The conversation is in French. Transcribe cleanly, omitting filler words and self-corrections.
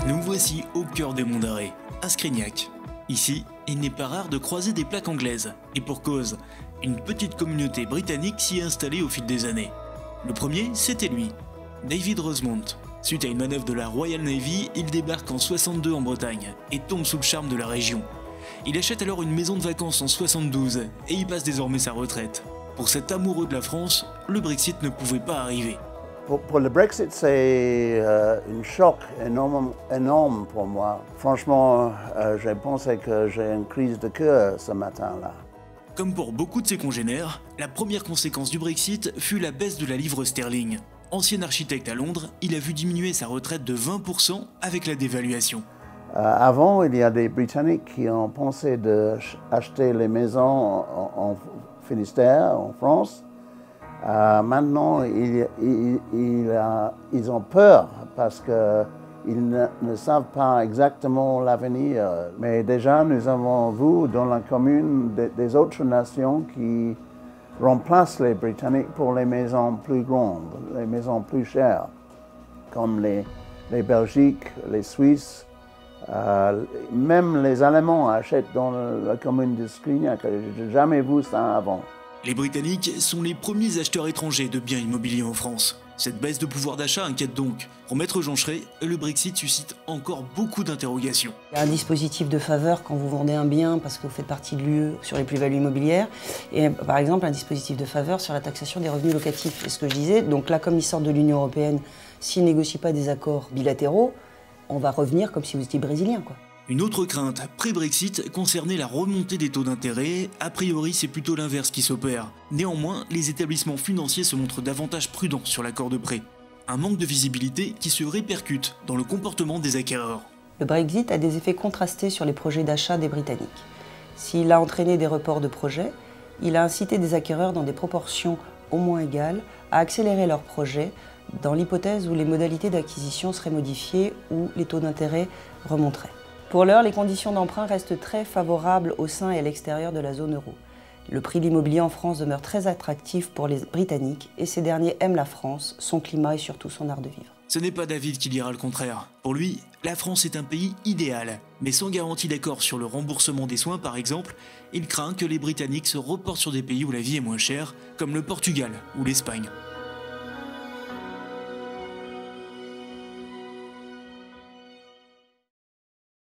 Nous voici au cœur des monts d'Arrée, à Scrignac. Ici, il n'est pas rare de croiser des plaques anglaises, et pour cause, une petite communauté britannique s'y est installée au fil des années. Le premier, c'était lui, David Rosemont. Suite à une manœuvre de la Royal Navy, il débarque en 62 en Bretagne et tombe sous le charme de la région. Il achète alors une maison de vacances en 72 et y passe désormais sa retraite. Pour cet amoureux de la France, le Brexit ne pouvait pas arriver. Pour le Brexit, c'est un choc énorme pour moi. Franchement, j'ai pensé que j'ai une crise de cœur ce matin-là. Comme pour beaucoup de ses congénères, la première conséquence du Brexit fut la baisse de la livre sterling. Ancien architecte à Londres, il a vu diminuer sa retraite de 20% avec la dévaluation. Avant, il y a des Britanniques qui ont pensé d'acheter les maisons en Finistère, en France. Maintenant, ils ont peur parce qu'ils ne savent pas exactement l'avenir. Mais déjà, nous avons vu dans la commune des autres nations qui remplacent les Britanniques pour les maisons plus grandes, les maisons plus chères, comme les Belgiques, les Suisses. Même les Allemands achètent dans la commune de Scrignac. Je n'ai jamais vu ça avant. Les Britanniques sont les premiers acheteurs étrangers de biens immobiliers en France. Cette baisse de pouvoir d'achat inquiète donc. Pour Maître Jean Schray, le Brexit suscite encore beaucoup d'interrogations. Il y a un dispositif de faveur quand vous vendez un bien parce que vous faites partie de l'UE sur les plus-values immobilières et par exemple un dispositif de faveur sur la taxation des revenus locatifs. Et ce que je disais, donc là comme ils sortent de l'Union européenne, s'ils ne négocient pas des accords bilatéraux, on va revenir comme si vous étiez brésilien, quoi. Une autre crainte pré-Brexit concernait la remontée des taux d'intérêt. A priori, c'est plutôt l'inverse qui s'opère. Néanmoins, les établissements financiers se montrent davantage prudents sur l'accord de prêt. Un manque de visibilité qui se répercute dans le comportement des acquéreurs. Le Brexit a des effets contrastés sur les projets d'achat des Britanniques. S'il a entraîné des reports de projets, il a incité des acquéreurs dans des proportions au moins égales à accélérer leurs projets dans l'hypothèse où les modalités d'acquisition seraient modifiées ou les taux d'intérêt remonteraient. Pour l'heure, les conditions d'emprunt restent très favorables au sein et à l'extérieur de la zone euro. Le prix de l'immobilier en France demeure très attractif pour les Britanniques et ces derniers aiment la France, son climat et surtout son art de vivre. Ce n'est pas David qui dira le contraire. Pour lui, la France est un pays idéal, mais sans garantie d'accord sur le remboursement des soins par exemple, il craint que les Britanniques se reportent sur des pays où la vie est moins chère, comme le Portugal ou l'Espagne.